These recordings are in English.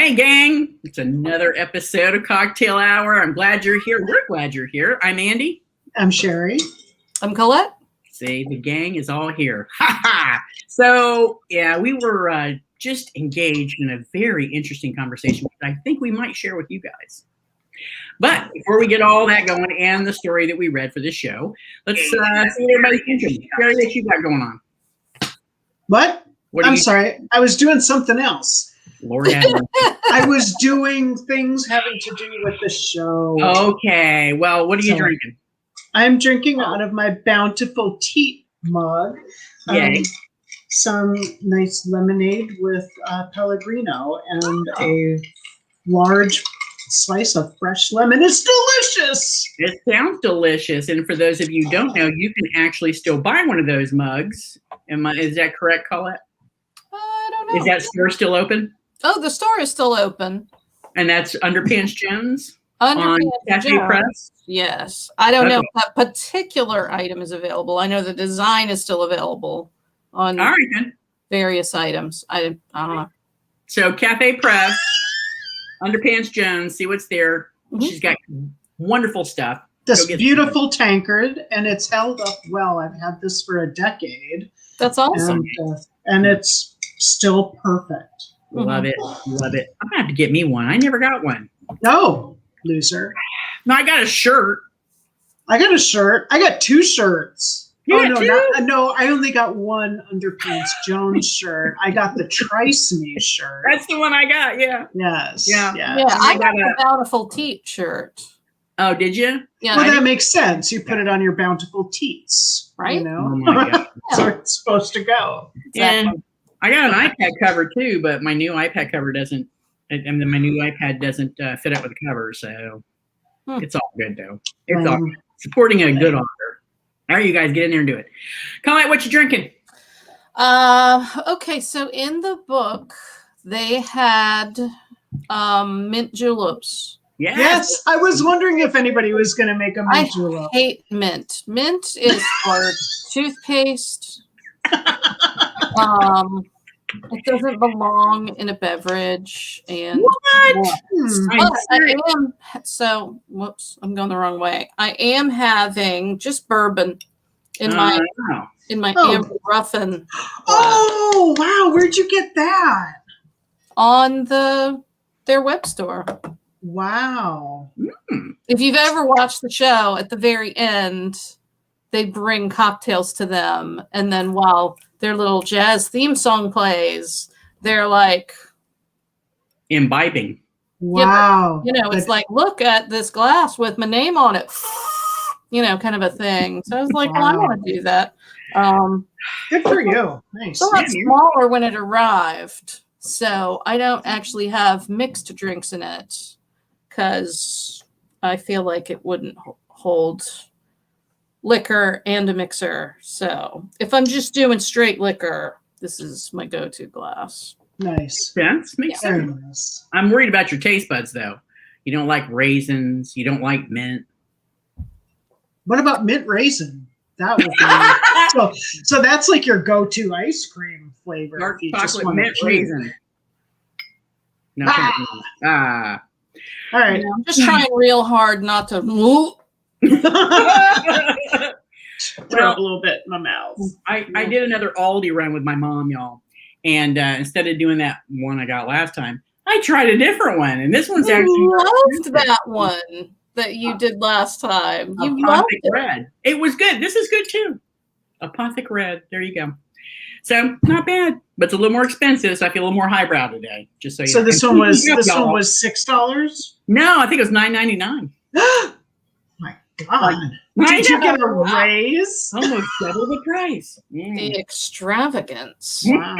Hey, gang. It's another episode of Cocktail Hour. I'm glad you're here. We're glad you're here. I'm Andy. I'm Sherry. I'm Colette. See, the gang is all here. Ha ha. So, yeah, we were just engaged in a very interesting conversation, which I think we might share with you guys. But before we get all that going and the story that we read for this show, let's see what everybody's thinking. Sherry, what you got going on? What? I'm sorry. I was doing something else. Lord have mercy. I was doing things having to do with the show. Okay. Well, what are you drinking? I'm drinking out of my bountiful tea mug. Yay. Some nice lemonade with Pellegrino and a large slice of fresh lemon. It's delicious. It sounds delicious. And for those of you who don't know, you can actually still buy one of those mugs. Is that correct, Colette? I don't know. Is that store still open? Oh, the store is still open. And that's Underpants Jones Underpants on Cafe Jones. Press? Yes. I don't know if that particular item is available. I know the design is still available on various items. I don't know. So Cafe Press, Underpants Jones, see what's there. Mm-hmm. She's got wonderful stuff. This beautiful tankard, and it's held up well. I've had this for a decade. That's awesome. And it's still perfect. Love it. Love it. I'm going to have to get me one. I never got one. No, loser. No, I got a shirt. I got a shirt. I got two shirts. No, I only got one Underpants Jones shirt. I got the Trice Me shirt. That's the one I got, yeah. Yes. Yeah, I got a Bountiful Teat shirt. Oh, did you? Yeah. Well, that makes sense. You put it on your Bountiful Teats. Right? You know? Oh, my God. So it's supposed to go. Exactly. And I got an iPad cover, too, but my new iPad cover doesn't, my new iPad doesn't fit up with the cover, so it's all good, though. It's all good. Supporting a good author. All right, you guys, get in there and do it. Colette, what you drinking? Okay, so in the book, they had mint juleps. Yes, I was wondering if anybody was going to make a mint julep. I hate mint. Mint is for toothpaste. It doesn't belong in a beverage. And what? Whoops, I'm going the wrong way. I am having just bourbon in my amber ruffin. Oh wow, where'd you get that? On their web store. Wow. If you've ever watched the show, at the very end, they bring cocktails to them, and then while their little jazz theme song plays, they're like imbibing. Wow. It's like, look at this glass with my name on it. Kind of a thing. So I was like, well, I want to do that. Good for you. Nice. So it's smaller when it arrived. So I don't actually have mixed drinks in it because I feel like it wouldn't hold liquor and a mixer. So if I'm just doing straight liquor, this is my go-to glass. Nice. Makes sense. Nice. I'm worried about your taste buds, though. You don't like raisins. You don't like mint. What about mint raisin? That would be so that's like your go-to ice cream flavor. Dark chocolate mint raisin. No, all right. I'm just trying real hard not to throw up a little bit in my mouth. I did another Aldi run with my mom, y'all. And instead of doing that one I got last time, I tried a different one. And this one's actually loved that one that you did last time. You loved it. Red. It was good. This is good too. Apothic Red. There you go. So not bad, but it's a little more expensive. So I feel a little more highbrow today. Just so you know. So this one was $6? No, I think it was $9.99. My God! Did you get a raise? Almost double the price. The extravagance! Wow!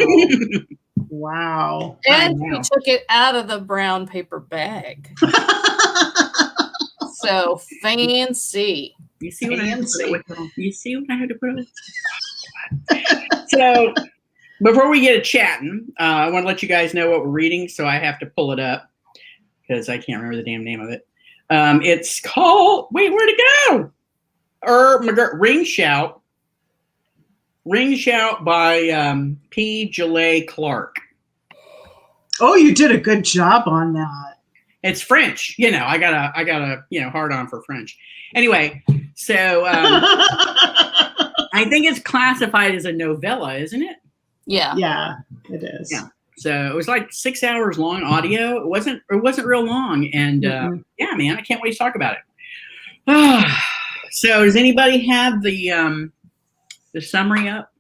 Wow! And we took it out of the brown paper bag. So fancy. You see what I had to put it? You see what I had to put it? So, before we get chatting, I want to let you guys know what we're reading. So I have to pull it up because I can't remember the damn name of it. It's called. Wait, where'd it go? Ring Shout. Ring Shout by P. Djeli Clark. Oh, you did a good job on that. It's French. I got a hard on for French. Anyway, so I think it's classified as a novella, isn't it? Yeah. Yeah, it is. Yeah. So it was like 6 hours long audio. It wasn't real long. And yeah, man, I can't wait to talk about it. So does anybody have the summary up?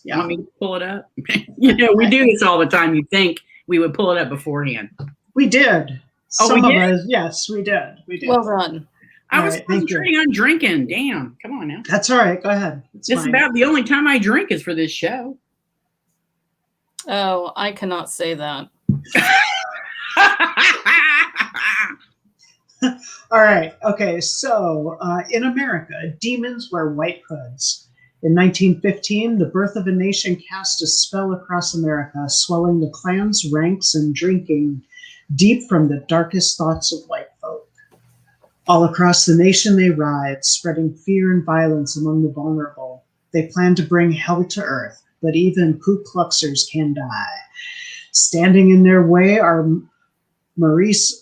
Yeah. Want me to pull it up? We do this all the time. You'd think we would pull it up beforehand. We did. Oh, Some we of did? us, yes, we did. We did. Well done. I was All right, thank you. concentrating on drinking. Damn. Come on now. That's all right. Go ahead. It's This is fine. about the only time I drink is for this show. Oh, I cannot say that. All right. Okay. So in America, demons wear white hoods. In 1915, the birth of a nation cast a spell across America, swelling the clan's ranks and drinking deep from the darkest thoughts of white folk. All across the nation they ride, spreading fear and violence among the vulnerable. They plan to bring hell to earth, but even Ku Kluxers can die. Standing in their way are Maurice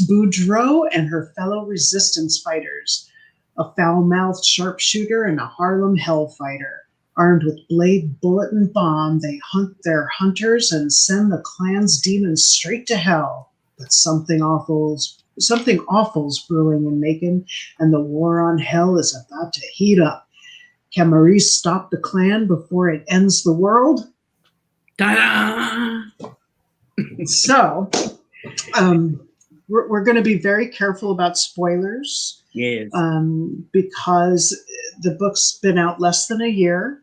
Boudreaux and her fellow resistance fighters, a foul-mouthed sharpshooter and a Harlem hellfighter. Armed with blade, bullet, and bomb, they hunt their hunters and send the clan's demons straight to hell. But something awful's brewing in Macon, and the war on hell is about to heat up. Can Maurice stop the clan before it ends the world? Ta-da! So, we're going to be very careful about spoilers. Yes. Because the book's been out less than a year,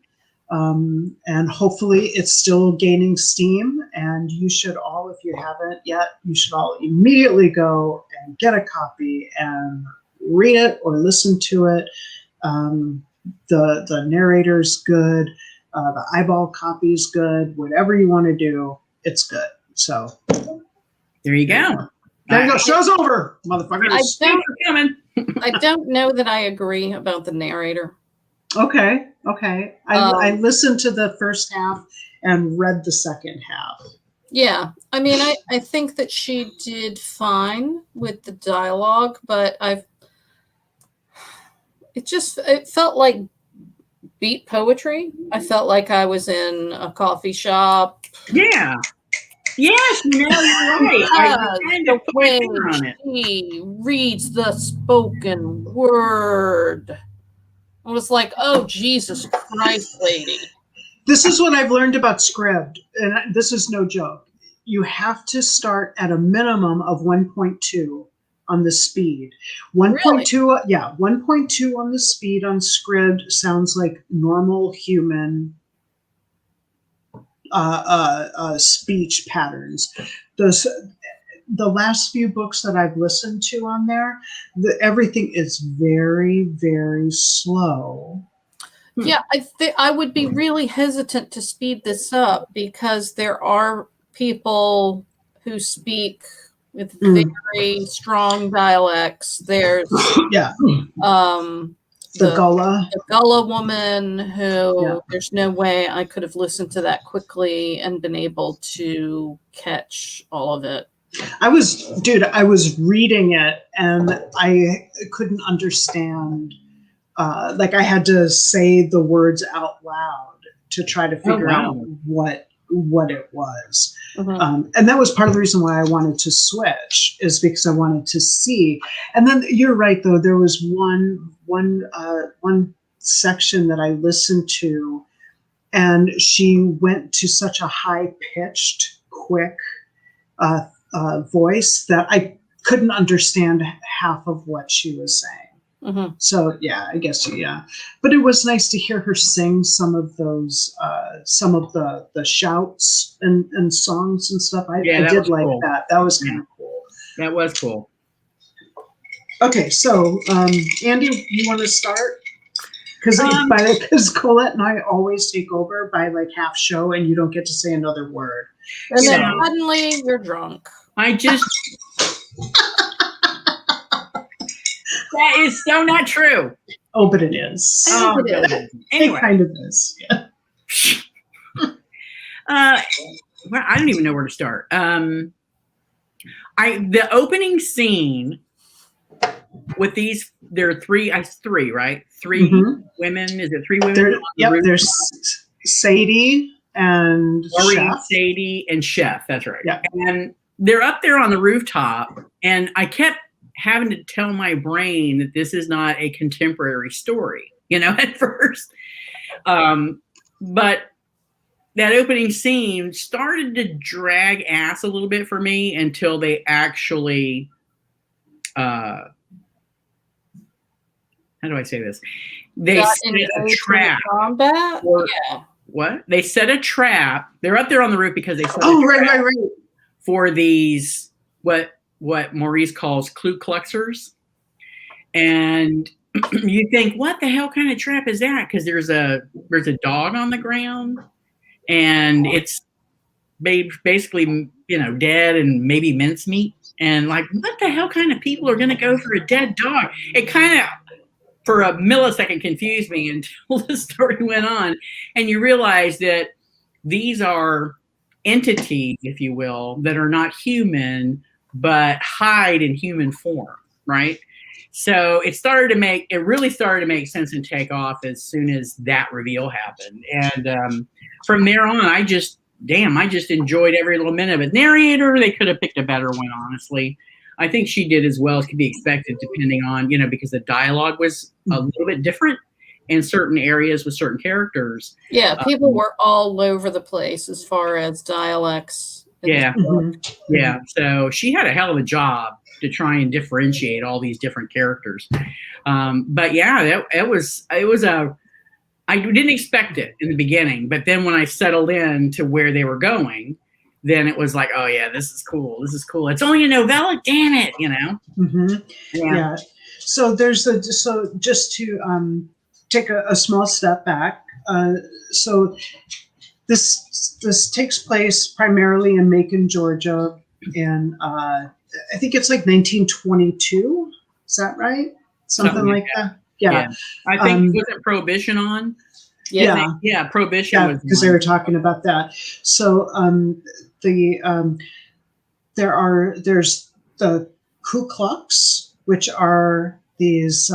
and hopefully it's still gaining steam. And you should all, if you haven't yet, you should all immediately go and get a copy and read it or listen to it. The narrator's good. The eyeball copy's good. Whatever you want to do, it's good. So there you go. There you go. Show's over, motherfuckers. I don't know that I agree about the narrator. Okay. I listened to the first half and read the second half. Yeah. I mean, I think that she did fine with the dialogue, but it felt like beat poetry. I felt like I was in a coffee shop. Yeah. Yes, you're right. The way she reads the spoken word. I was like, oh, Jesus Christ, lady. This is what I've learned about script, and this is no joke. You have to start at a minimum of 1.2 on the speed. 1.2, really? Yeah, 1.2 on the speed on script sounds like normal human speech patterns. The last few books that I've listened to on there, everything is very, very slow. Yeah, I would be really hesitant to speed this up because there are people who speak with very strong dialects. There's the Gullah woman who there's no way I could have listened to that quickly and been able to catch all of it. I was reading it and I couldn't understand. Like I had to say the words out loud to try to figure out what it was. Mm-hmm. And that was part of the reason why I wanted to switch, is because I wanted to see. And then you're right, though. There was one section that I listened to, and she went to such a high-pitched, quick voice that I couldn't understand half of what she was saying. Mm-hmm. So yeah, I guess but it was nice to hear her sing some of those, some of the shouts and songs and stuff. I did like cool. That. That was kind of cool. That was cool. Okay, so Andy, you want to start? Because Colette and I always take over by like half show, and you don't get to say another word. And then suddenly you're drunk. That is so not true. Oh, but it is. Oh, it is. Anyway. It kind of is. Yeah. well, I don't even know where to start. The opening scene with these, there are three, right? 3 Mhm. women. Is it 3 women There, on the yep, roof? there's Sadie and Maureen, Chef. Sadie, and Chef. That's right. Yeah. And they're up there on the rooftop, and I kept having to tell my brain that this is not a contemporary story, at first. But that opening scene started to drag ass a little bit for me until they actually, how do I say this? They Got set a engaged in the trap. combat. Yeah. What? They set a trap. They're up there on the roof because they set a Oh, trap right. for these, what Maurice calls Ku Kluxers. And you think, what the hell kind of trap is that? Because there's a dog on the ground, and it's basically, dead and maybe mincemeat. And like, what the hell kind of people are going to go for a dead dog? It kind of, for a millisecond, confused me until the story went on. And you realize that these are entities, if you will, that are not human, but hide in human form, right? So it really started to make sense and take off as soon as that reveal happened. And from there on, I just enjoyed every little minute of it. Narrator, they could have picked a better one, honestly. I think she did as well as could be expected, depending on, because the dialogue was a little bit different in certain areas with certain characters. Yeah, people were all over the place as far as dialects. Yeah. Yeah. So she had a hell of a job to try and differentiate all these different characters. But yeah, I didn't expect it in the beginning, but then when I settled in to where they were going, then it was like, oh yeah, this is cool. This is cool. It's only a novella, damn it, Yeah. So just to take a small step back. So this takes place primarily in Macon, Georgia, and I think it's like 1922. Is that right? Something like that. Yeah. I think wasn't Prohibition on? Yeah. Yeah, Prohibition was because they were talking about that. So there's the Ku Klux, which are these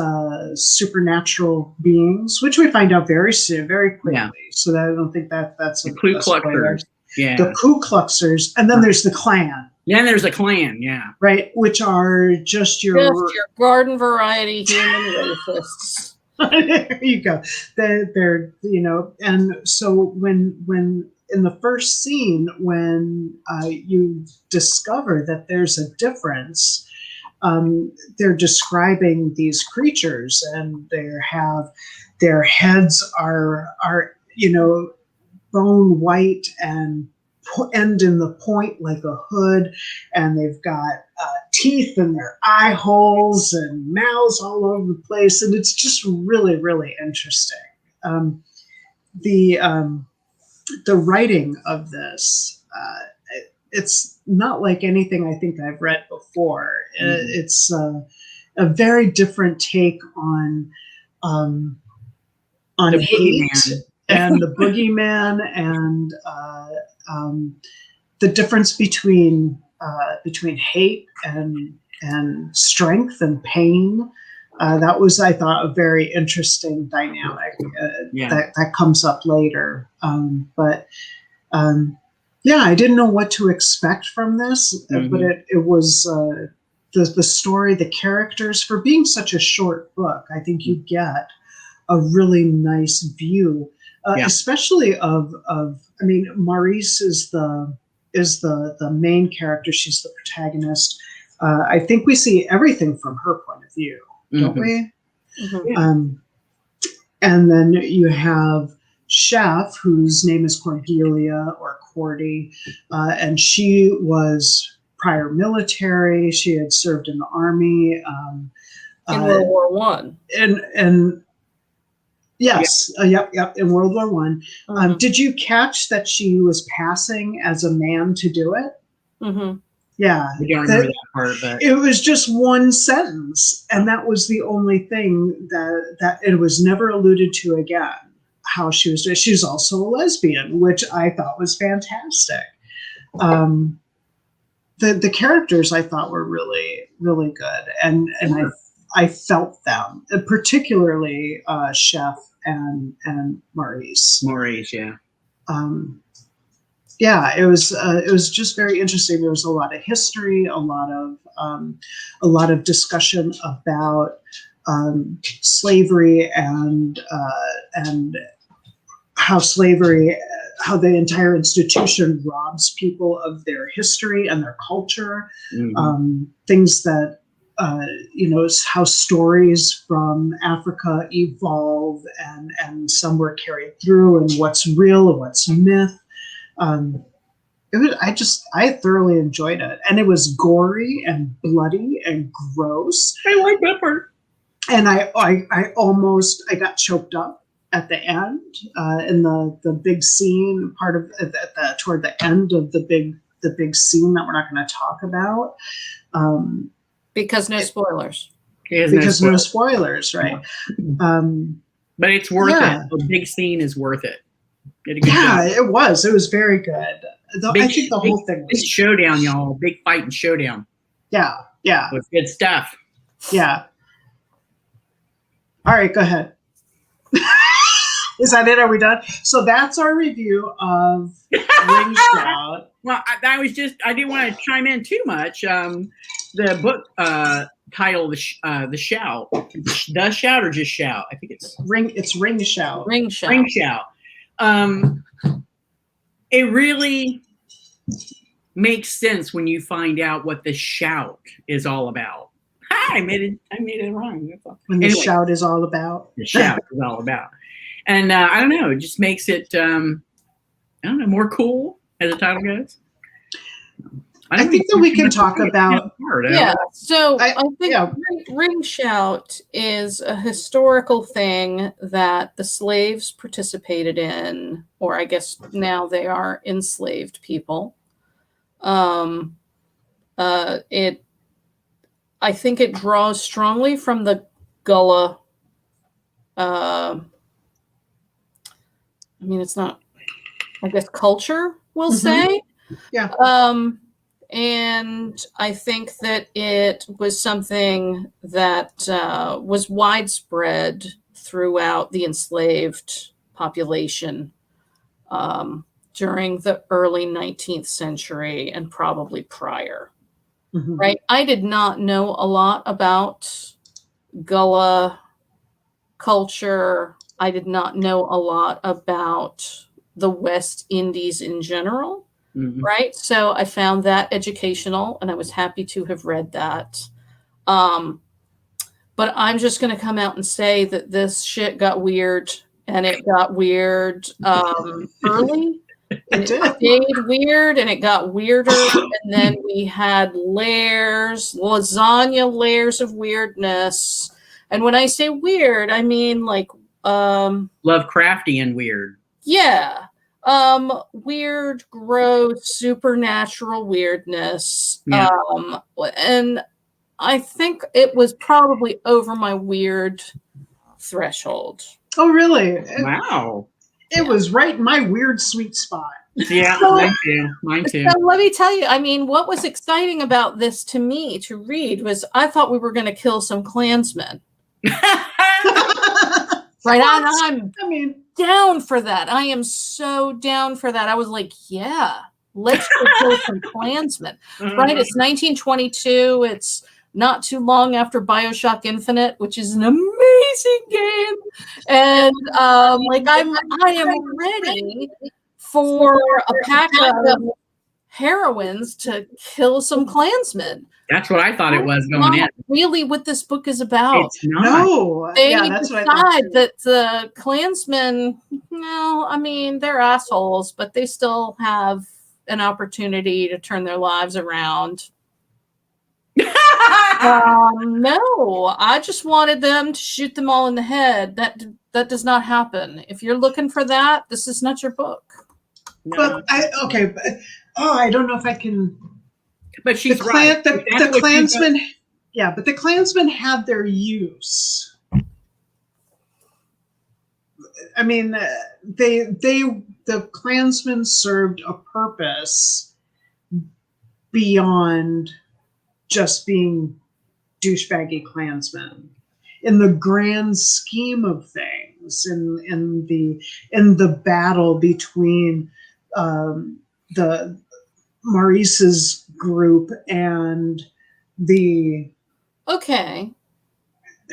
supernatural beings, which we find out very soon, very quickly. Yeah. So that I don't think that's the Ku Kluxers. Yeah. The Ku Kluxers, and then there's the Klan. Yeah, and there's a Klan, yeah. Right, which are just your garden variety human racists. There you go. They're and so when in the first scene, when you discover that there's a difference, they're describing these creatures, and their heads are bone white and end in the point like a hood, and they've got teeth in their eye holes and mouths all over the place, and it's just really, really interesting. The writing of this, it's not like anything I think I've read before. It's a very different take on hate and the boogeyman, and the difference between hate and strength and pain. That was, I thought, a very interesting dynamic that comes up later. But I didn't know what to expect from this, but it was the story, the characters. For being such a short book, I think you get a really nice view, especially of. I mean, Maurice is the main character. She's the protagonist. I think we see everything from her point of view, don't we? And then you have Chef, whose name is Cordelia or Cordy, and she was prior military. She had served in the army in World War One. And yes, yep, in World War One. Did you catch that she was passing as a man to do it? Yeah, I don't remember that part, but it was just one sentence, and that was the only thing that it was never alluded to again. How she was also a lesbian, which I thought was fantastic. The characters I thought were really really good, and I felt them, particularly Chef and Maurice. Maurice, yeah. Yeah, it was just very interesting. There was a lot of history, a lot of discussion about slavery and how how the entire institution robs people of their history and their culture. Things that how stories from Africa evolve, and some were carried through, and what's real and what's myth. I thoroughly enjoyed it, and it was gory and bloody and gross. I like that part. And I got choked up at the end in the big scene part of toward the end of the big scene that we're not going to talk about. Because no spoilers. No spoilers, right? But it's worth it. The big scene is worth it. It was. It was very good. I think the whole thing was big showdown, y'all. Big fight and showdown. Yeah. It was good stuff. Yeah. All right, go ahead. Is that it? Are we done? So that's our review of Ring Shout. Well, I didn't want to chime in too much. The book title, The Shout. The Shout or just Shout? I think it's Ring. It's Ring Shout. Ring Shout. Ring Shout. It really makes sense when you find out what the shout is all about. I made it wrong. That's all. When the shout is all about. The shout is all about. And I don't know, it just makes it more cool as the title goes. I think that we can talk about. Yeah. So I think Ring Shout is a historical thing that the slaves participated in, or I guess now they are enslaved people. I think it draws strongly from the Gullah. It's not, I guess, culture, we'll say. Yeah. And I think that it was something that was widespread throughout the enslaved population during the early 19th century and probably prior. Mm-hmm. Right? I did not know a lot about Gullah culture. I did not know a lot about the West Indies in general. Mm-hmm. Right. So I found that educational, and I was happy to have read that. But I'm just going to come out and say that this shit got weird, and it got weird early. And it stayed weird, and it got weirder. And then we had lasagna layers of weirdness. And when I say weird, I mean like Lovecraftian weird. Yeah. Weird, gross, supernatural weirdness. Yeah. And I think it was probably over my weird threshold. Oh, really? Wow. It was right in my weird sweet spot. Yeah, mine too. So let me tell you, what was exciting about this to me to read was I thought we were going to kill some Klansmen. Right on. I'm down for that. I am so down for that. I was like, yeah, let's go kill some Klansmen. Right? It's 1922. It's not too long after BioShock Infinite, which is an amazing game. And I am ready for a pack of heroines to kill some Klansmen. That's what I thought it was going in. Really what this book is about. It's not. No. They decide that the Klansmen, they're assholes, but they still have an opportunity to turn their lives around. No, I just wanted them to shoot them all in the head. That does not happen. If you're looking for that, this is not your book. No. I don't know if I can. But she's right. The Klansmen, but the Klansmen had their use. I mean, the Klansmen served a purpose beyond just being douchebaggy Klansmen. In the grand scheme of things, in the battle between the Maurice's group and the Okay.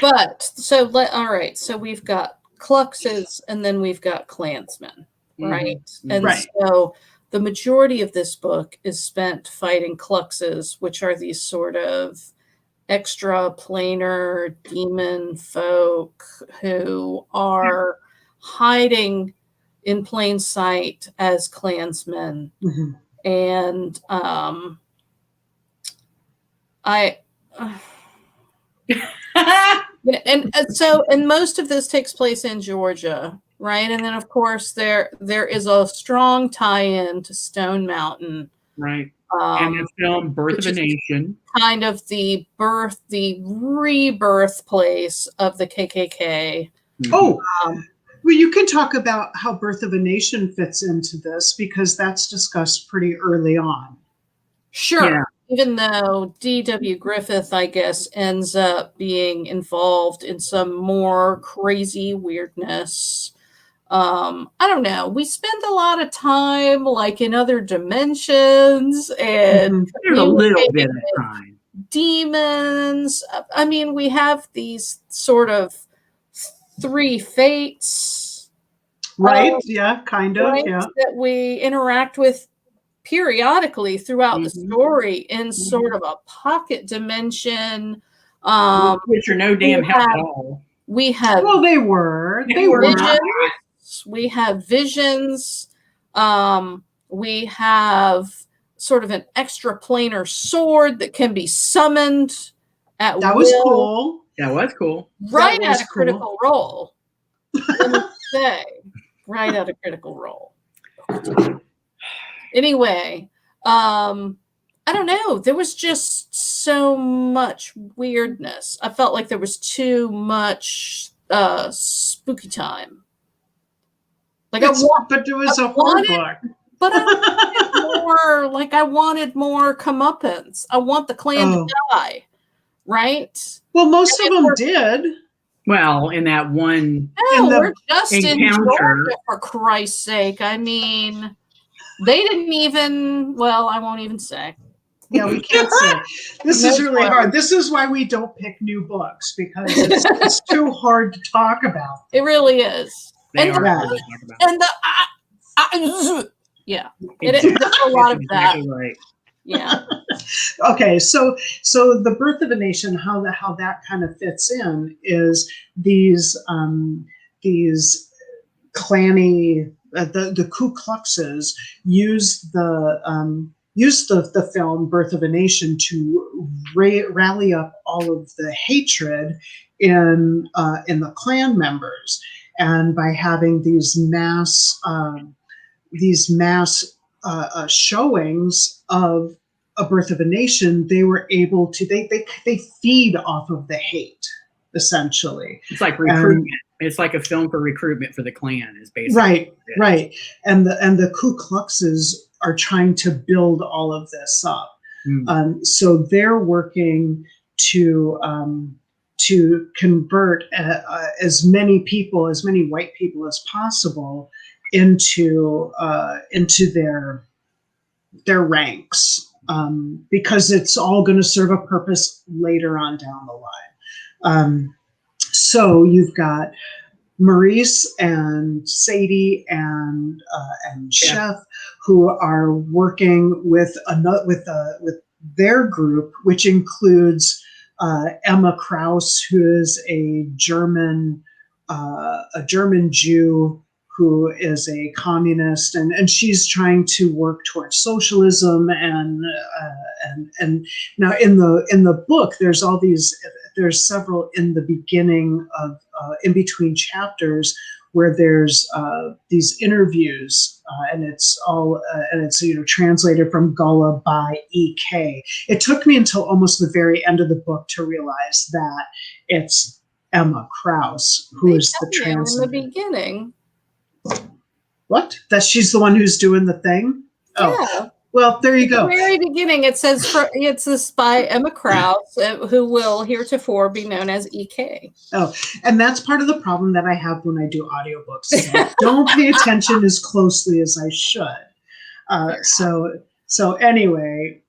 But so all right, so we've got Kluxes and then we've got Klansmen, right? Mhm. And Right. so the majority of this book is spent fighting Kluxes, which are these sort of extra planar demon folk who are hiding in plain sight as Klansmen. Mhm. And I and most of this takes place in Georgia, right? And then of course there is a strong tie-in to Stone Mountain, Right. And the film Birth of which a is Nation. kind of the rebirth place of the KKK. Oh, Um, well, you can talk about how Birth of a Nation fits into this because that's discussed pretty early on. Sure. Yeah. Even though D.W. Griffith, I guess, ends up being involved in some more crazy weirdness. I don't know. We spend a lot of time like in other dimensions and Mhm. There's a little bit of time. demons. I mean, we have these sort of three fates, Right? Yeah, kind of. right, Yeah. that we interact with periodically throughout the Mhm. story in sort of a pocket dimension. Which are no damn help at all. We have Well, they were. They They were were. not. we have visions. We have sort of an extra planar sword that can be summoned at That was will, cool. That was cool. right That at was a critical role. Let me say, right at a critical role. Anyway, I don't know. There was just so much weirdness. I felt like there was too much spooky time. Like But it was a horror book. but I wanted more. Like I wanted more comeuppance. I want the Klan to die, right? Well, most And of them did. Well, in that one No, we're just in encounter. Georgia, for Christ's sake. I mean, they didn't even. Well, I won't even say. Yeah, we can't say. This is really hard. This is why we don't pick new books because it's too hard to talk about. It really is. They And are the- hard to talk about. And yeah, there's a lot of that. Exactly right. Yeah. Okay, so the Birth of a Nation, how that kind of fits in is these clanny the Ku Kluxes use the film Birth of a Nation to rally up all of the hatred in the Klan members, and by having these mass showings of A Birth of a Nation, they were able to they feed off of the hate, essentially. It's like recruitment. It's like a film for recruitment for the Klan, is basically right. And the Ku Kluxes are trying to build all of this up. So they're working to convert as many white people as possible into their ranks, because it's all going to serve a purpose later on down the line. So you've got Maurice and Sadie and Chef, who are working with their group, which includes Emma Krauss, who is a German Jew who is a communist, and she's trying to work towards socialism. And now in the book, there's several in the beginning of in between chapters where there's these interviews, and it's translated from Gullah by E.K. It took me until almost the very end of the book to realize that it's Emma Krauss who's the translator. In the beginning. What? That she's the one who's doing the thing? Yeah. Well, there you At the go. very beginning, it says it's this by Emma Krause, who will heretofore be known as EK. Oh, and that's part of the problem that I have when I do audiobooks. I don't pay attention as closely as I should. So anyway,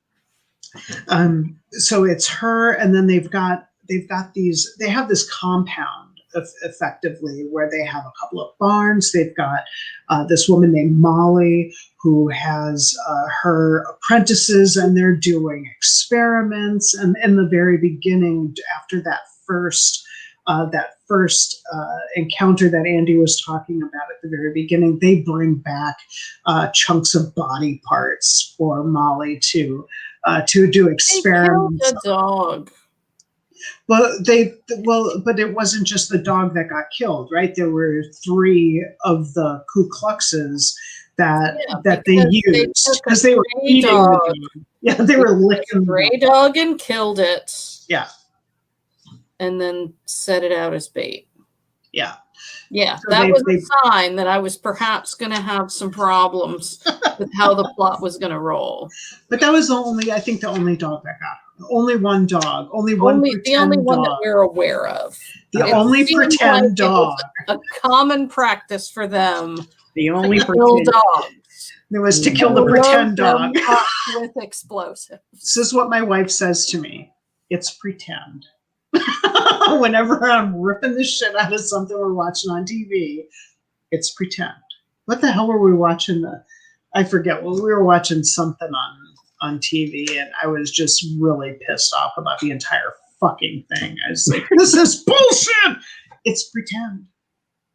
so it's her, and then they have this compound effectively where they have a couple of barns. They've got this woman named Molly who has her apprentices, and they're doing experiments. And in the very beginning, after that first encounter that Andy was talking about at the very beginning, they bring back chunks of body parts for Molly to do experiments. They killed a dog. But it wasn't just the dog that got killed, right? There were 3 of the Ku Kluxes that they used because they were eating the dog. Yeah, they were licking the gray dog and killed it. Yeah. And then set it out as bait. Yeah. Yeah, so that was a sign that I was perhaps going to have some problems with how the plot was going to roll. But that was the only dog that got her. Only one dog. The only one that we're aware of. The only pretend dog. A common practice for them. The only to kill dogs. It was to kill the pretend dog with explosives. This is what my wife says to me. It's pretend. Whenever I'm ripping the shit out of something we're watching on TV, it's pretend. What the hell were we watching? I forget. Well, we were watching something on TV, and I was just really pissed off about the entire fucking thing. I was like, this is bullshit. It's pretend.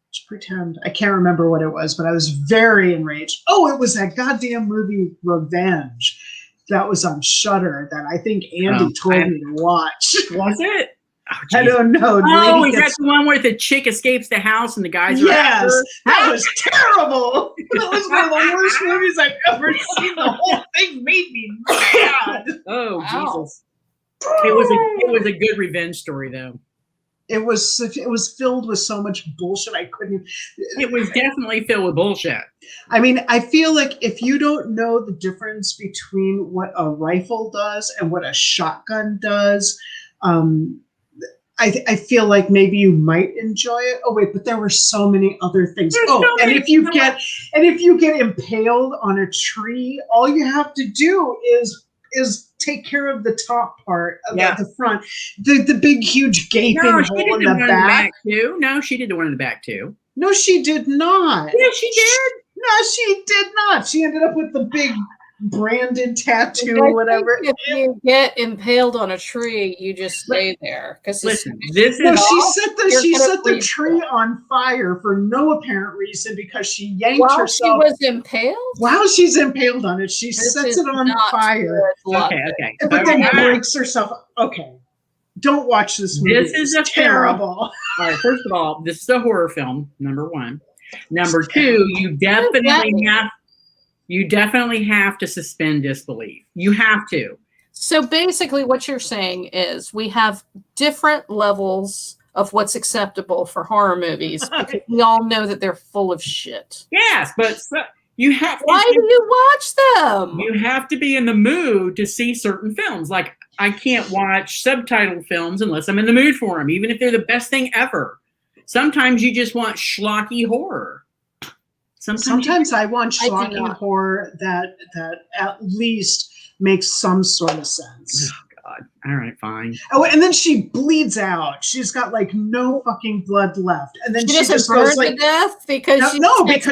It's pretend. I can't remember what it was, but I was very enraged. Oh, it was that goddamn movie Revenge. That was on Shudder that I think Andy told me to watch. Was it? Oh, I don't know. Oh, is that the one where the chick escapes the house and the guys are after her? That was terrible. That was one of the worst movies I've ever seen. The whole thing made me mad. Oh, wow. Jesus. It was a good revenge story, though. It was filled with so much bullshit I couldn't. It was definitely filled with bullshit. I mean, I feel like if you don't know the difference between what a rifle does and what a shotgun does, I feel like maybe you might enjoy it. Oh wait, but there were so many other things. And if you get impaled on a tree, all you have to do is take care of the top part of the front, the big huge gaping hole in the back. No, she did the one in the back too. No, she did not. Yeah, she did. No, she did not. She ended up with the big branded tattoo or whatever. If you get impaled on a tree, you just stay there. Listen, she set the tree on fire for no apparent reason because she yanked herself. While she was impaled? While she's impaled on it, she sets it on fire. Okay. But then breaks herself. Okay. Don't watch this movie. This is terrible. All right, first of all, this is a horror film, number 1. Number 2, you definitely have to suspend disbelief. You have to. So basically what you're saying is we have different levels of what's acceptable for horror movies because we all know that they're full of shit. Yes, but you have to. Why do you watch them? You have to be in the mood to see certain films. Like, I can't watch subtitled films unless I'm in the mood for them, even if they're the best thing ever. Sometimes you just want schlocky horror. Sometimes I want schlocky horror that at least makes some sort of sense. Oh, God. All right, fine. Oh, and then she bleeds out. She's got like no fucking blood left. And then she just goes like to death because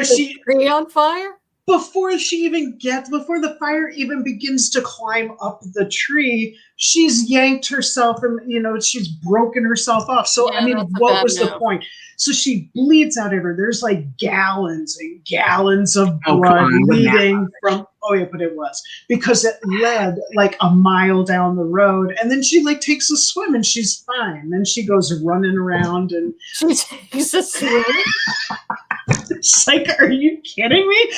she tree on fire? Before the fire even begins to climb up the tree, she's yanked herself and she's broken herself off. So I mean, what was the point? So she bleeds out everywhere. There's like gallons and gallons of blood leading from. Oh yeah, but it was because it led like a mile down the road, and then she like takes a swim and she's fine. Then she goes running around and she takes a swim. It's like, are you kidding me?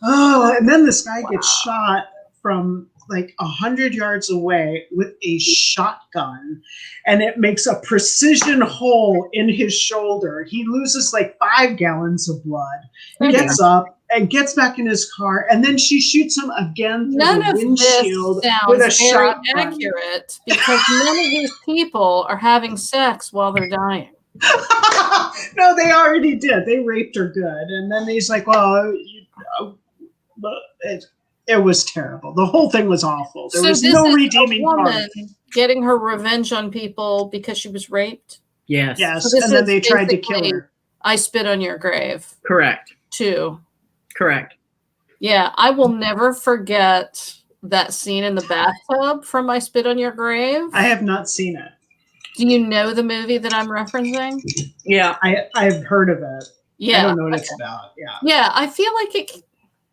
Oh, and then this guy gets shot from like 100 yards away with a shotgun, and it makes a precision hole in his shoulder. He loses like 5 gallons of blood. He gets up and gets back in his car, and then she shoots him again through None the of this windshield sounds with a very shotgun. accurate because none of these people are having sex while they're dying. No, they already did. They raped her good, and then he's like, "Well, it was terrible. The whole thing was awful. There was no redeeming a woman part." getting her revenge on people because she was raped. Yes. Yes, So and then they tried to kill her. I spit on your grave. Correct. Too. Correct. Yeah, I will never forget that scene in the bathtub from I Spit on Your Grave. I have not seen it. Do you know the movie that I'm referencing? Yeah. I've heard of it. Yeah. I don't know what it's about. Yeah. Yeah, I feel like it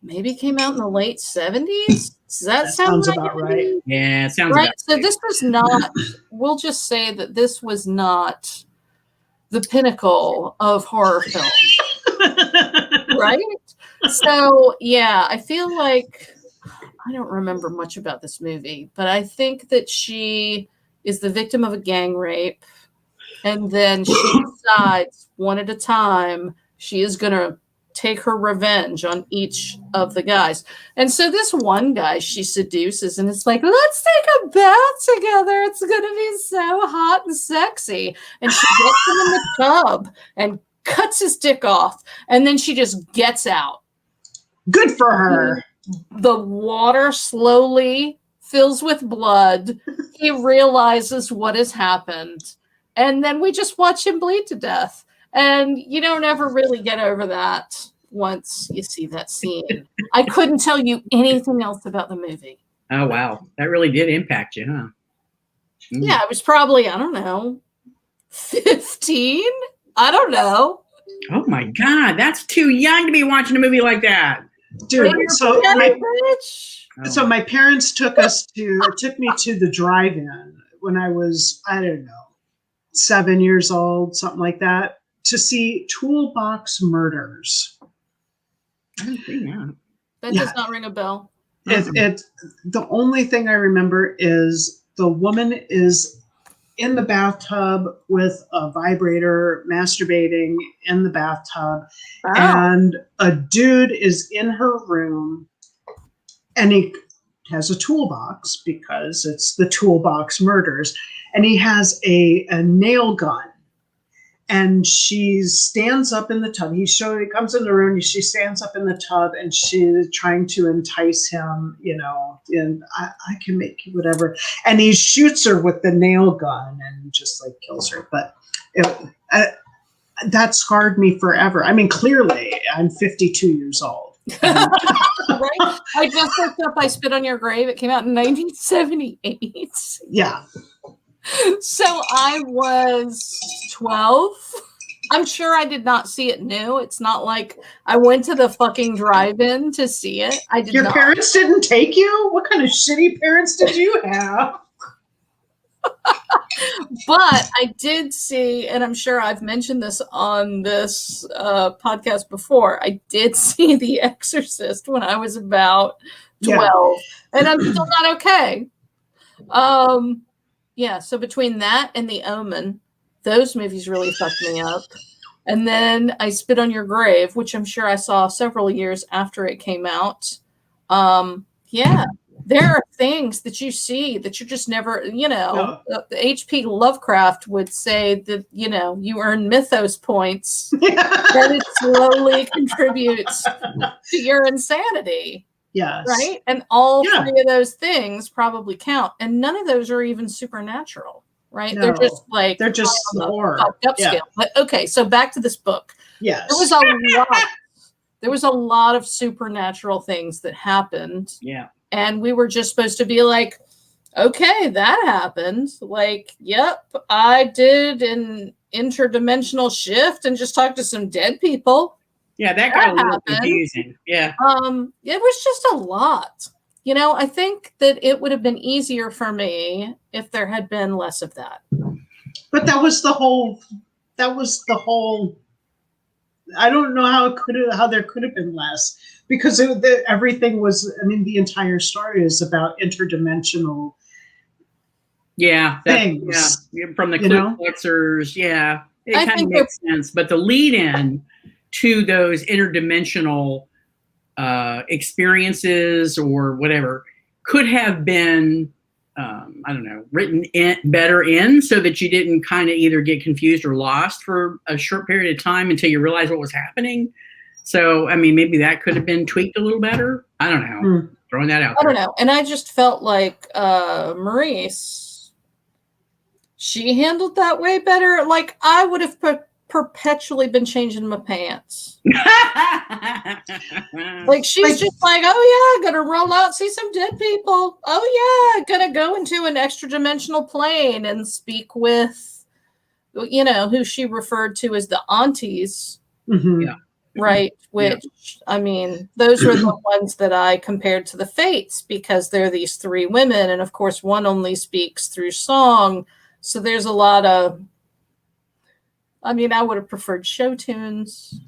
maybe came out in the late 70s. Does that sound about right? Yeah, it sounds right. about So right. this was not, we'll just say that this was not the pinnacle of horror film. Right? So, yeah, I feel like I don't remember much about this movie, but I think that she is the victim of a gang rape. And then she decides one at a time she is going to take her revenge on each of the guys. And so this one guy she seduces, and it's like, let's take a bath together. It's going to be so hot and sexy. And she gets him in the tub and cuts his dick off. And then she just gets out. Good for her. The water slowly fills with blood. He realizes what has happened. And then we just watch him bleed to death. And you don't ever really get over that once you see that scene. I couldn't tell you anything else about the movie. Oh, wow. That really did impact you, huh? Mm. Yeah, I was probably, I don't know, 15? I don't know. Oh, my God. That's too young to be watching a movie like that. Dude, so my parents took me to the drive-in when I was, I don't know, 7 years old, something like that, to see Toolbox Murders. I didn't see that. That does not ring a bell. The only thing I remember is the woman is in the bathtub with a vibrator, masturbating in the bathtub, and a dude is in her room, and he has a toolbox because it's the Toolbox Murders, and he has a nail gun, and she stands up in the tub. He comes in the room, she stands up in the tub, and she's trying to entice him, and I can make you whatever. And he shoots her with the nail gun and just like kills her. But that scarred me forever. I mean, clearly I'm 52 years old. Right? I just looked up I Spit on Your Grave. It came out in 1978. Yeah. So I was 12. I'm sure I did not see it new. It's not like I went to the fucking drive-in to see it. I did Your not. parents didn't take you? What kind of shitty parents did you have? But I did see, and I'm sure I've mentioned this on this podcast before, I did see The Exorcist when I was about 12. Yeah. And I'm still not okay. Yeah, so between that and The Omen, those movies really fucked me up. And then I Spit on Your Grave, which I'm sure I saw several years after it came out. Yeah, there are things that you see that you just never, H.P. Lovecraft would say that, you earn mythos points that it slowly contributes to your insanity. Yes. Right? And all three of those things probably count. And none of those are even supernatural, right? No, they're just horror. Up scale. But okay, so back to this book. Yes. There was a lot of supernatural things that happened. Yeah. And we were just supposed to be like, okay, that happened. Like, yep, I did an interdimensional shift and just talked to some dead people. Yeah, that got a little confusing. Yeah. It was just a lot. I think that it would have been easier for me if there had been less of that. But that was the whole I don't know how there could have been less, because everything was. I mean, the entire story is about interdimensional things. Yeah, from the You know? Clifflexers, yeah, it I kind of think makes sense. But the lead-in to those interdimensional experiences or whatever could have been, I don't know, written better so that you didn't kind of either get confused or lost for a short period of time until you realized what was happening. So, I mean, maybe that could have been tweaked a little better. I don't know. Throwing that out I there. don't know. And I just felt like Maurice, she handled that way better. Like, I would have perpetually been changing my pants. Like, she's just like, oh yeah, gonna roll out, see some dead people. Oh yeah, gonna go into an extra dimensional plane and speak with, who she referred to as the aunties. Yeah. Right, which, I mean, those were the ones that I compared to the Fates, because they're these three women, and of course one only speaks through song, so there's a lot of, I mean, I would have preferred show tunes.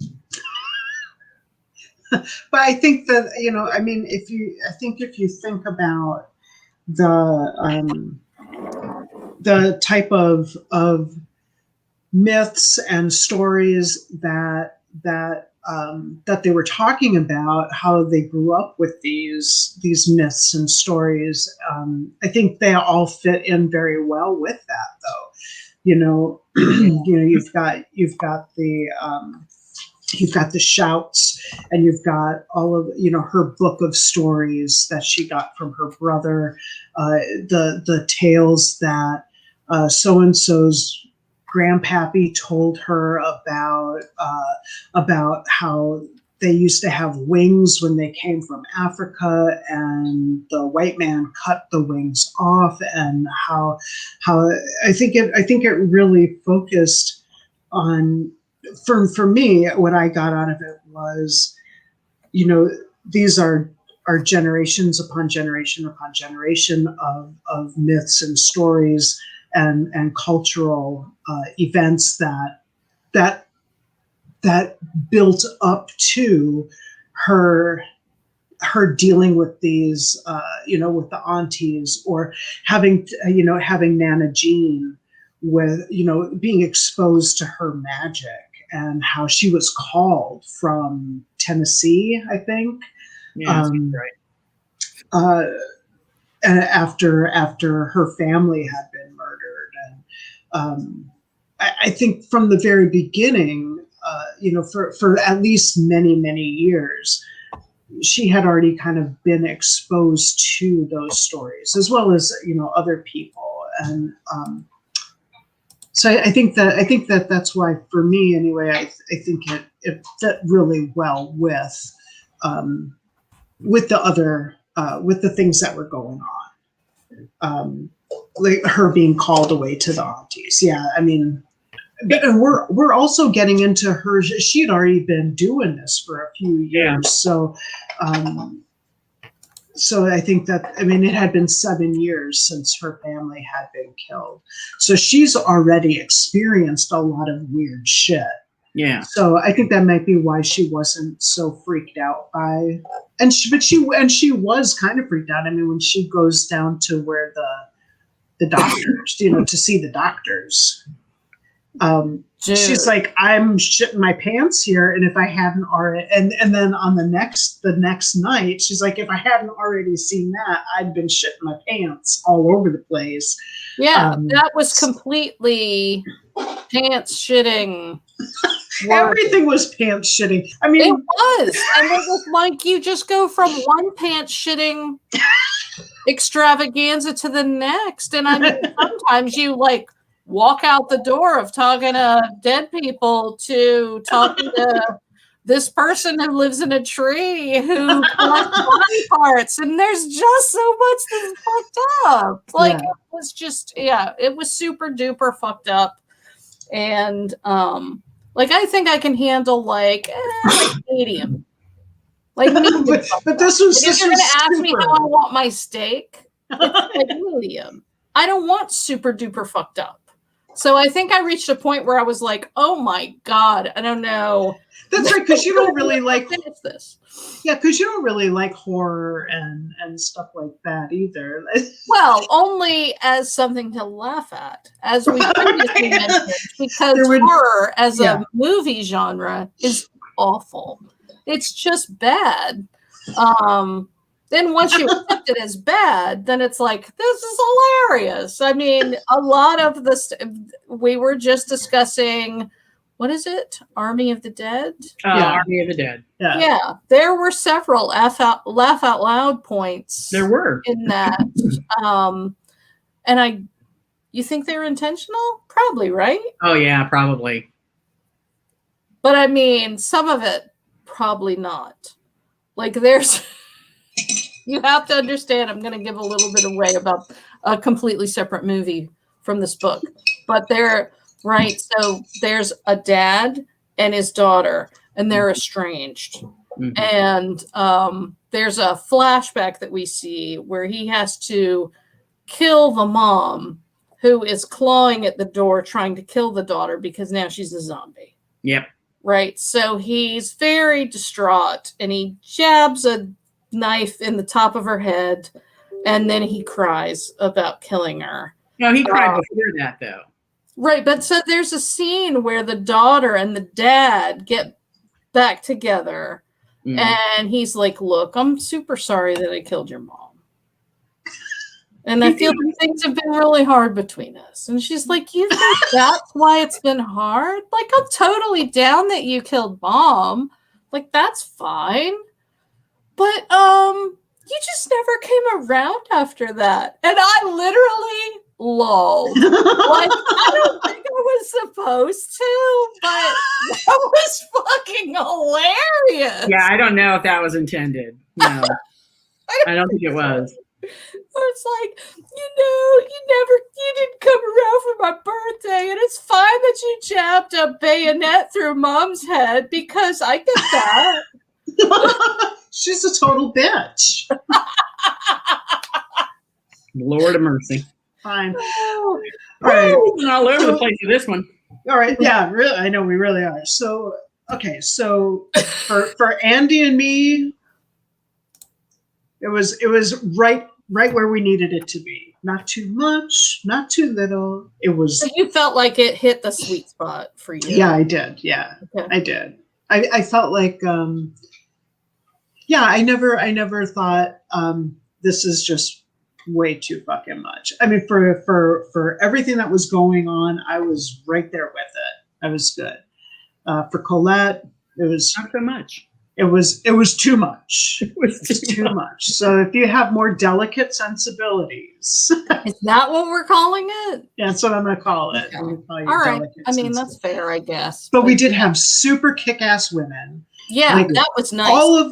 But I think that, I mean, if you think about the type of myths and stories that they were talking about, how they grew up with these myths and stories, I think they all fit in very well with that, though. You've got the shouts, and you've got all of her book of stories that she got from her brother, the tales that so and so's grandpappy told her about how they used to have wings when they came from Africa, and the white man cut the wings off, and how I think it really focused on, for me, what I got out of it was, these are generations upon generation upon generation of myths and stories and cultural events that built up to her dealing with these, with the aunties, or having Nana Jean, with being exposed to her magic, and how she was called from Tennessee, I think. Yeah, right. And after her family had been murdered, and I think from the very beginning, for at least many years, she had already kind of been exposed to those stories, as well as other people, and so I think that that's why, for me anyway, I think it fit really well with the other with the things that were going on, like her being called away to the aunties. Yeah, I mean, and we're also getting into her. She had already been doing this for a few years, so I think that, I mean, it had been 7 years since her family had been killed, so she's already experienced a lot of weird shit. Yeah. So I think that might be why she wasn't so freaked out by, but she was kind of freaked out. I mean, when she goes down to where the doctors, to see the doctors, she's like, I'm shitting my pants here, and if I hadn't already, and then on the next night, she's like, if I hadn't already seen that, I'd been shitting my pants all over the place. Yeah, that was completely pants shitting. Everything was pants shitting. I mean, it was, and it was like, you just go from one pants shitting extravaganza to the next, and I mean, sometimes you like walk out the door of talking to dead people to talking to this person who lives in a tree who collects body parts, and there's just so much that's fucked up. Like, it was just, it was super duper fucked up. And like, I think I can handle like medium. Like medium. but this was. If you're gonna ask me how I want my steak, it's like medium. I don't want super duper fucked up. So I think I reached a point where I was like, "Oh my god, I don't know." That's right, because you don't really like finish this. Yeah, because you don't really like horror and stuff like that either. Well, only as something to laugh at, as we previously mentioned, because horror as a movie genre is awful. It's just bad. Then once you accept it as bad, then it's like, this is hilarious. I mean, a lot of this, we were just discussing, what is it? Army of the Dead? Army of the Dead. Yeah. There were several laugh out loud points. There were. In that. And you think they were intentional? Probably, right? Oh, yeah, probably. But I mean, some of it, probably not. Like there's... You have to understand, I'm going to give a little bit away about a completely separate movie from this book. But so there's a dad and his daughter, and they're estranged. Mm-hmm. And there's a flashback that we see where he has to kill the mom who is clawing at the door trying to kill the daughter because now she's a zombie. Yep. Right? So he's very distraught, and he jabs a knife in the top of her head, and then he cries about killing her. No, he cried before that, though. Right, but so there's a scene where the daughter and the dad get back together, and he's like, "Look, I'm super sorry that I killed your mom, and I feel like things have been really hard between us." And she's like, "You think that's why it's been hard? Like, I'm totally down that you killed mom. Like, that's fine. But you just never came around after that." And I literally lolled. Like, I don't think I was supposed to, but that was fucking hilarious. Yeah, I don't know if that was intended. No. I don't think it was. It's like, you didn't come around for my birthday, and it's fine that you jabbed a bayonet through mom's head because I get that. She's a total bitch. Lord of mercy. Fine. Oh, all right. All over the place with this one. All right. Yeah, really. I know we really are. So, okay. So for Andy and me, it was right where we needed it to be. Not too much, not too little. It was. So you felt like it hit the sweet spot for you. Yeah, I did. Yeah, okay. I did. I felt like, I never thought this is just way too fucking much. I mean, for everything that was going on, I was right there with it. I was good. For Colette, it was not so much. It was too much. It was too much. So if you have more delicate sensibilities, is that what we're calling it? Yeah, that's what I'm going to call it. Okay. All right. I mean, that's fair, I guess. But we did have super kick-ass women. Yeah, like, that was nice. All of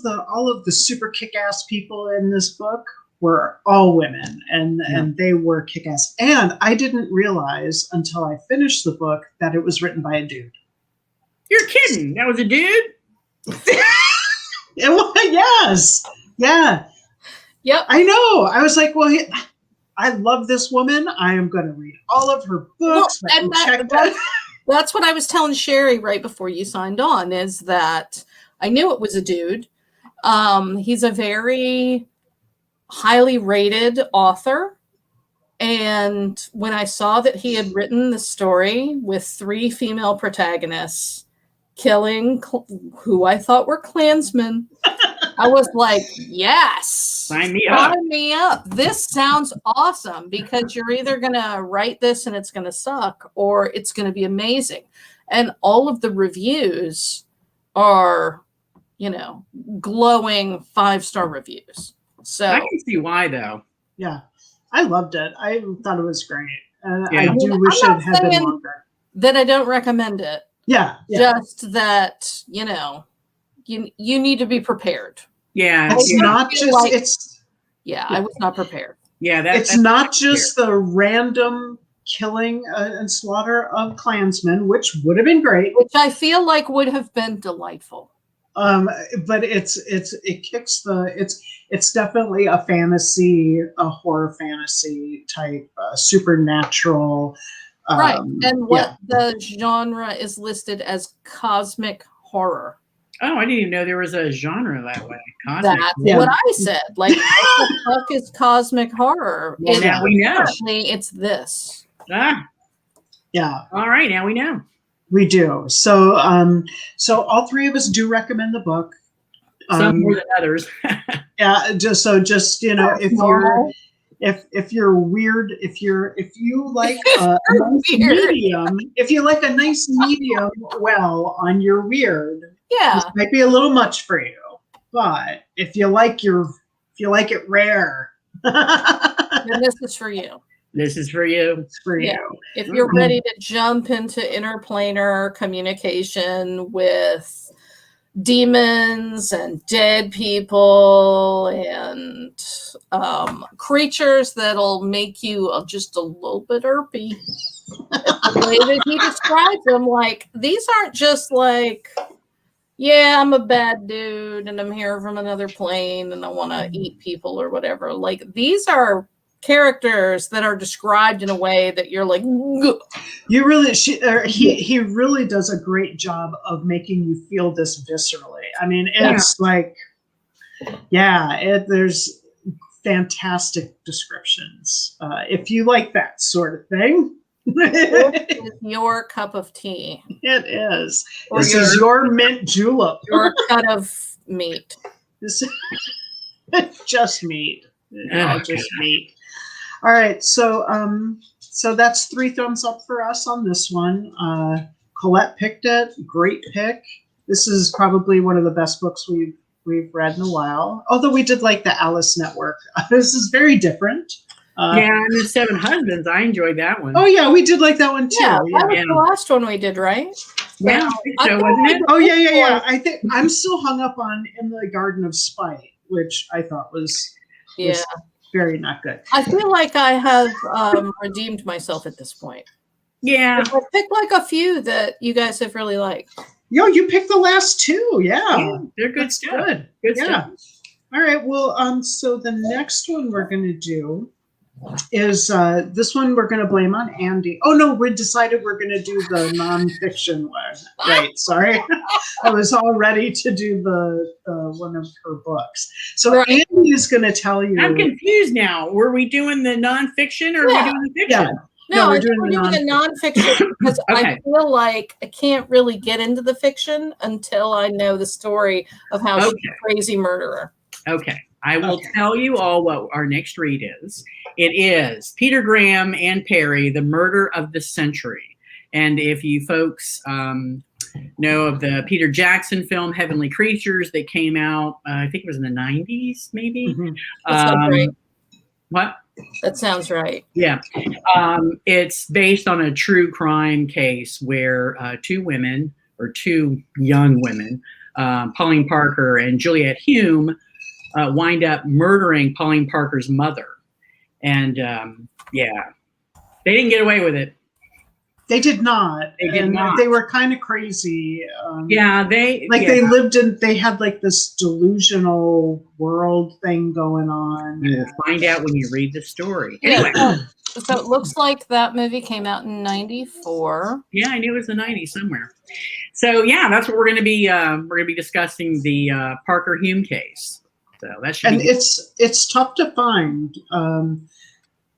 the super kick-ass people in this book were all women, and they were kick-ass. And I didn't realize until I finished the book that it was written by a dude. You're kidding? That was a dude? It was, yes. Yeah. Yep. I know. I was like, well, I love this woman. I am going to read all of her books. Well, and that's what I was telling Sherry right before you signed on, is that I knew it was a dude. He's a very highly rated author. And when I saw that he had written the story with 3 female protagonists killing who I thought were Klansmen, I was like, yes, sign me up. This sounds awesome, because you're either going to write this and it's going to suck, or it's going to be amazing. And all of the reviews are, glowing 5-star reviews. So I can see why, though. Yeah, I loved it. I thought it was great. I do wish it had been longer. That I don't recommend it. Yeah. Just that, you need to be prepared. Yeah. It's not just, I was not prepared. Yeah. It's not just the random killing and slaughter of Klansmen, which would have been great. Which I feel like would have been delightful. But it's definitely a horror fantasy type supernatural. Right. And what the genre is listed as cosmic horror. Oh, I didn't even know there was a genre that way. Cosmic. That's what I said. Like, what the fuck is cosmic horror? Well, now we know. Apparently, it's this. Ah, yeah. All right, now we know. We do. So, all three of us do recommend the book. Some more than others. Yeah. Just you know, if you're weird, if you like a nice medium, if you like a nice medium, well, on your weird, this might be a little much for you. But if you like it rare, then this is for you. This is for you. It's for you. If you're ready to jump into interplanar communication with demons and dead people and creatures that'll make you just a little bit irpy. The way that he describes them, like, these aren't just like, yeah, I'm a bad dude and I'm here from another plane and I want to eat people or whatever. Like, these are characters that are described in a way that you're like, ugh. You really, he really does a great job of making you feel this viscerally. I mean, it's like, there's fantastic descriptions. If you like that sort of thing. It is your cup of tea. It is. This is your mint julep. Your cut of meat. This is just meat. Just meat. All right, so that's 3 thumbs up for us on this one. Colette picked it. Great pick. This is probably one of the best books we've read in a while. Although we did like the Alice Network. This is very different. And the Seven Husbands, I enjoyed that one. Oh yeah, we did like that one too. Yeah, that was the last one we did, right? Yeah, so wasn't it? Oh yeah. I think I'm still hung up on In the Garden of Spite, which I thought was very not good. I feel like I have redeemed myself at this point. Yeah. I picked like a few that you guys have really liked. Yo, you picked the last 2. Yeah. They're good That's stuff. Good stuff. All right. Well, so the next one we're going to do is this one we're going to blame on Andy. Oh no, we decided we're going to do the nonfiction one. Right, sorry. I was all ready to do the one of her books. So Andy is going to tell you. I'm confused now. Were we doing the nonfiction or are we doing the fiction? Yeah. No, we're doing the nonfiction because I feel like I can't really get into the fiction until I know the story of how she's a crazy murderer. Okay. I will tell you all what our next read is. It is Peter Graham and Perry, The Murder of the Century. And if you folks know of the Peter Jackson film, Heavenly Creatures, that came out, I think it was in the 90s, maybe. Mm-hmm. That sounds right. What? That sounds right. Yeah. It's based on a true crime case where 2 young women, Pauline Parker and Juliet Hume, wind up murdering Pauline Parker's mother. And they didn't get away with it. They did not. They did not. They were kind of crazy. They had like this delusional world thing going on. You'll find out when you read the story. Yeah. Anyway. So it looks like that movie came out in 94. Yeah, I knew it was the 90s somewhere. So yeah, that's what we're going to be discussing, the Parker Hume case. So that should be it's tough to find.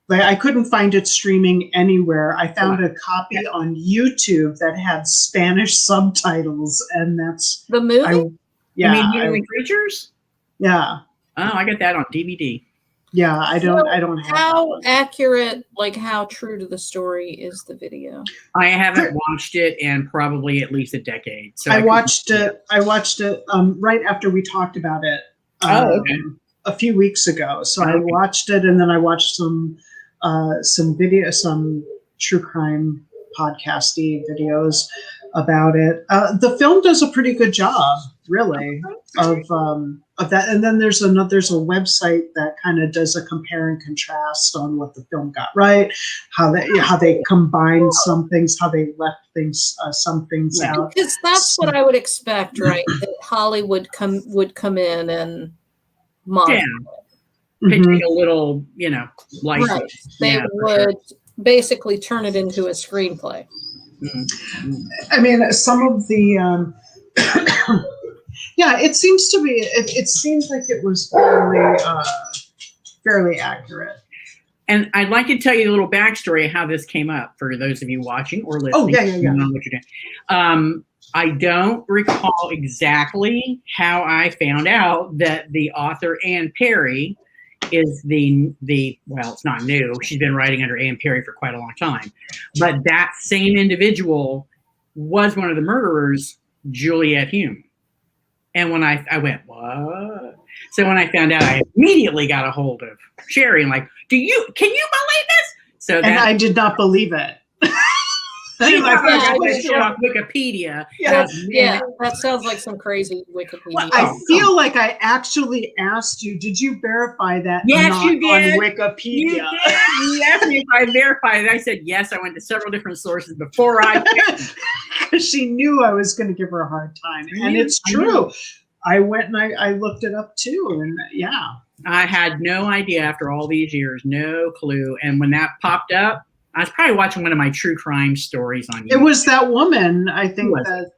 I couldn't find it streaming anywhere. I found a copy on YouTube that had Spanish subtitles, and that's the movie. You mean Heavenly Creatures? Yeah. Oh, I got that on DVD. Yeah, I don't have how accurate, like how true to the story is the video? I haven't watched it in probably at least a decade. So I watched it right after we talked about it a few weeks ago. So I watched it, and then I watched some video, some true crime podcasty videos about it. The film does a pretty good job, really, of that. And then there's a website that kind of does a compare and contrast on what the film got right, how they combined some things, how they left some things out. Because that's what I would expect, right? That Hollywood would come in and modify it. take Mhm. a little, license. Right. They Yeah, for would basically turn it into a screenplay. Mhm. I mean, some of the yeah, it seems to be. It seems like it was fairly accurate. And I'd like to tell you a little backstory of how this came up for those of you watching or listening. Oh, yeah. depending on what you're doing. I don't recall exactly how I found out that the author Anne Perry is the well, it's not new. She's been writing under Anne Perry for quite a long time. But that same individual was one of the murderers, Juliet Hume. And when I went, what? So when I found out, I immediately got a hold of Sherry and like, can you believe this? So And I did not believe it. I went off Wikipedia. Yeah. That sounds like some crazy Wikipedia. Well, I feel like I actually asked you, did you verify that? Yes, not you did. On Wikipedia. You did. You asked me if I verified it. I said yes. I went to several different sources before I. She knew I was going to give her a hard time, and it's true. I went and I looked it up too, and yeah. I had no idea after all these years, no clue. And when that popped up, I was probably watching one of my true crime stories on YouTube. It was that woman, I think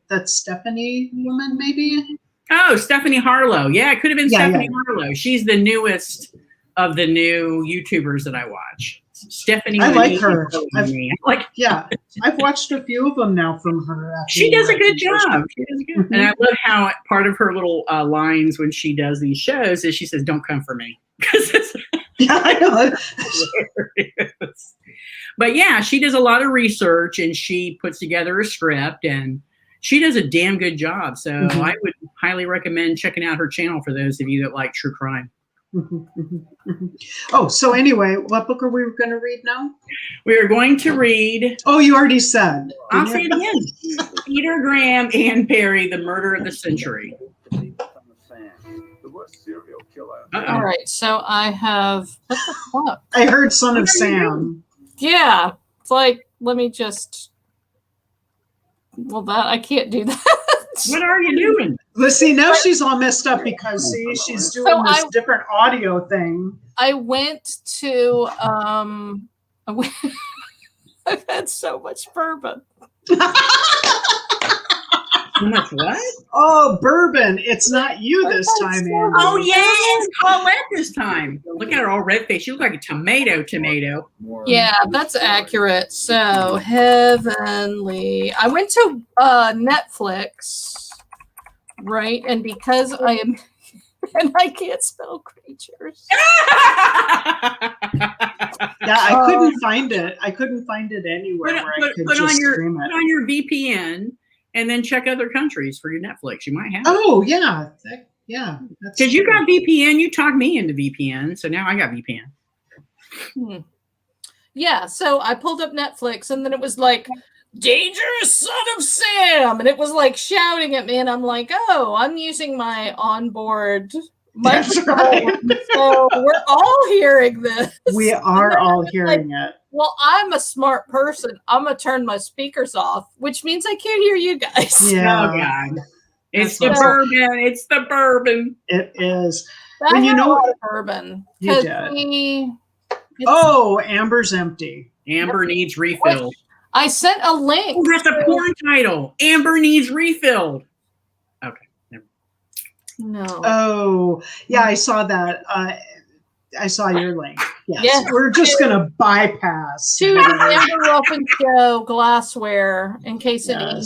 that Stephanie woman, maybe. Oh, Stephanie Harlow. Yeah, it could have been Stephanie Harlow. She's the newest of the new YouTubers that I watch. Stephanie. I like her. Yeah, I've watched a few of them now from her. She does a good job. She does good. Mm-hmm. And I love how part of her little lines when she does these shows is she says, "Don't come for me." Yeah, I know. But yeah, she does a lot of research and she puts together a script and she does a damn good job. So I would highly recommend checking out her channel for those of you that like true crime. Oh, so anyway, what book are we going to read now? We are going to read. Oh, you already said. I'll say it again. Peter Graham, Anne Perry, The Murder of the Century. All right, so I have. What the fuck? I heard Son of Sam. Yeah, it's like, let me just. Well, that I can't do that. What are you doing? Let's see, now she's all messed up because she's doing this different audio thing. I went to I've had so much bourbon. So much what? Oh, bourbon. It's not you this time, Andy. Oh, yeah, it's Colette this time. Look at her all red face. She looks like a tomato. Yeah, that's accurate. So, heavenly. I went to Netflix, right? And because I am, and I can't spell creatures. Yeah, I couldn't find it. I couldn't find it anywhere where I could just stream it. Put on your VPN. And then check other countries for your Netflix. You might have. Oh, yeah. Because you got VPN. You talked me into VPN. So now I got VPN. Yeah. So I pulled up Netflix and then it was like, Dangerous Son of Sam. And it was like shouting at me. And I'm like, oh, I'm using my onboard microphone. So we're all hearing this. We are all hearing it. Well, I'm a smart person. I'm going to turn my speakers off, which means I can't hear you guys. Yeah. Oh, God. It's the bourbon. It's the bourbon. It is. When you know bourbon. You did. Amber's empty. Amber needs refilled. I sent a link. Oh, that's a porn title. Amber needs refilled. Okay. No. Oh, yeah, I saw that. I saw your link. Yes. We're just going to bypass. To the Amber Ruffin Show glassware in case any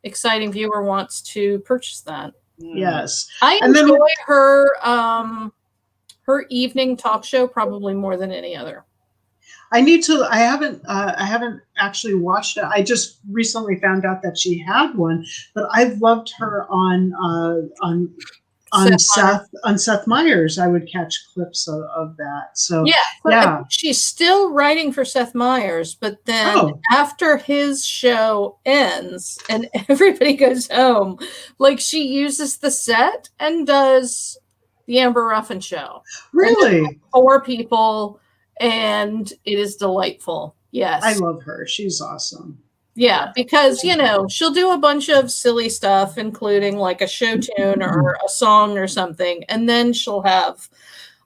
exciting viewer wants to purchase that. Yes. I enjoy her her evening talk show probably more than any other. I need to. I haven't actually watched it. I just recently found out that she had one, but I've loved her on Seth Meyers. I would catch clips of that. So yeah, she's still writing for Seth Meyers, but then after his show ends and everybody goes home, like she uses the set and does the Amber Ruffin Show. Really, 4 people. And it is delightful. Yes. I love her. She's awesome. Yeah, because, she'll do a bunch of silly stuff, including like a show tune or a song or something. And then she'll have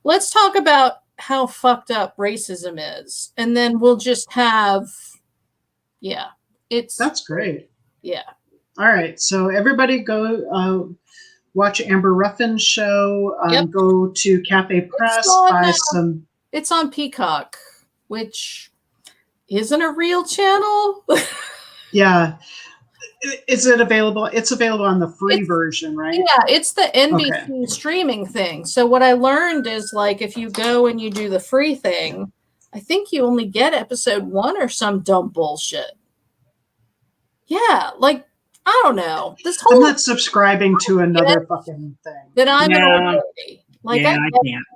let's talk about how fucked up racism is, and then we'll just have, That's great. Yeah. All right, so everybody go watch Amber Ruffin's show. Yep. Go to Cafe Press, buy some. It's on Peacock, which isn't a real channel. Yeah. Is it available? It's available on the free version, right? Yeah, it's the NBC streaming thing. So what I learned is, like, if you go and you do the free thing, I think you only get episode 1 or some dumb bullshit. Yeah, like, I don't know. I'm not subscribing to another fucking thing. That I'm an old lady. Like, I can't.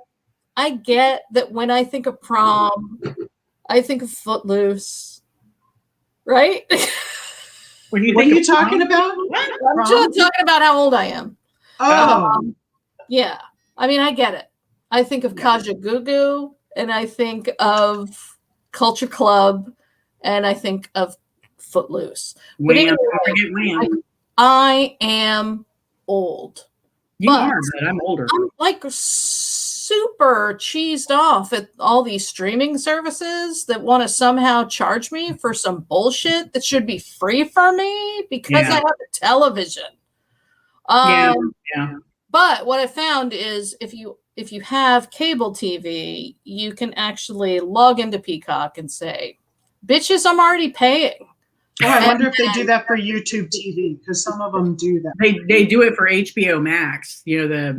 I get that when I think of prom, I think of Footloose, right? What are you talking about? I'm just talking about how old I am. Oh. Yeah. I mean, I get it. I think of Kaja Gugu, and I think of Culture Club, and I think of Footloose. But anyway, I am old. You are, but I'm older. I'm like super cheesed off at all these streaming services that want to somehow charge me for some bullshit that should be free for me because I have a television. But what I found is if you have cable TV, you can actually log into Peacock and say, "Bitches, I'm already paying." Oh, I wonder if they do that for YouTube TV, because some of them do that. They do it for HBO Max. You know,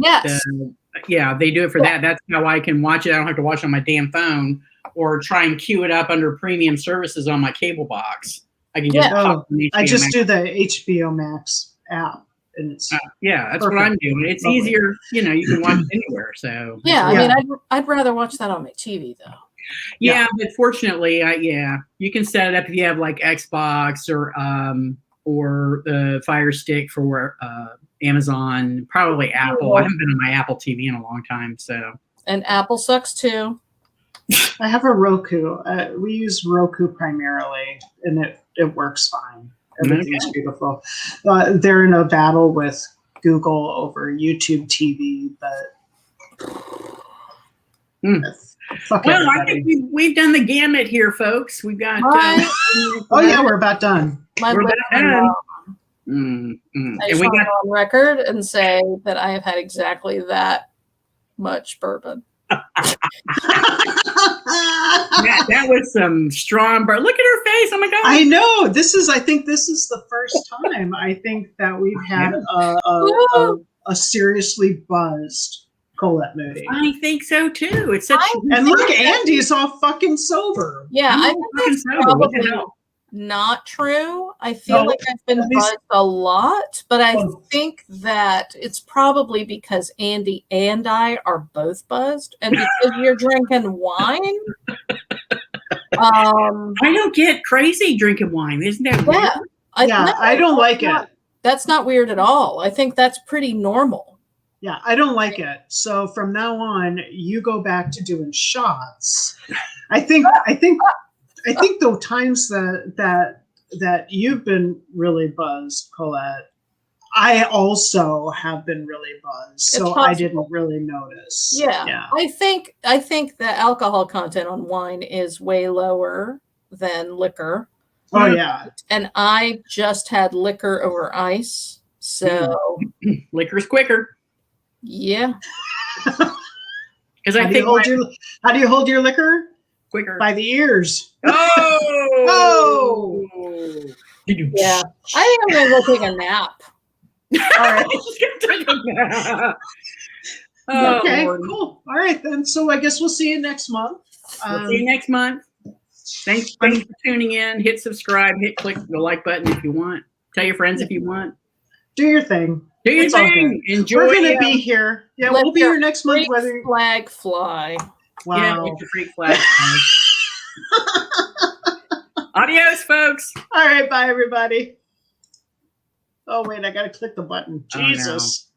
they do it for that. That's how I can watch it. I don't have to watch it on my damn phone or try and queue it up under premium services on my cable box. I can just I just do the HBO Max app. And it's that's perfect. What I'm doing. It's easier, you can watch it anywhere. So I mean, I'd rather watch that on my TV though. Yeah, but fortunately, you can set it up if you have like Xbox or the Fire Stick for Amazon, probably Apple. I haven't been on my Apple TV in a long time, so. And Apple sucks too. I have a Roku. We use Roku primarily, and it works fine. Everything's beautiful. They're in a battle with Google over YouTube TV, but. I think we've done the gamut here, folks. We've got. We're about done. We're about done. I just want to go on record and say that I have had exactly that much bourbon. That was some strong bourbon. Look at her face. Oh my God. I know. I think this is the first time I think that we've had a seriously buzzed Colette Moody. I think so too. It's such and look, Andy's all fucking sober. Yeah, I think that's probably not true. I feel like I've been buzzed a lot, but I think that it's probably because Andy and I are both buzzed, and because you're drinking wine. I don't get crazy drinking wine. Isn't that weird? I don't like it. That's not weird at all. I think that's pretty normal. Yeah, I don't like it. So from now on, you go back to doing shots. I think the times that you've been really buzzed, Colette, I also have been really buzzed. So I didn't really notice. Yeah. I think the alcohol content on wine is way lower than liquor. Oh yeah. And I just had liquor over ice. So liquor's quicker. Yeah. Because I think how do you hold your liquor? Quicker. By the ears. Oh! Yeah. I think I'm going to go take a nap. All right. Take a nap. Okay, cool. All right, then. So I guess we'll see you next month. We'll see you next month. Thanks for tuning in. Hit subscribe. Click the like button if you want. Tell your friends if you want. Do your thing. Do your thing. Enjoy. We're going to be here. Yeah, we'll be here next month. Whether flag fly. Wow. Yeah, make the freak flag fly. Adios, folks. All right, bye, everybody. Oh, wait, I got to click the button. Jesus. Oh, no.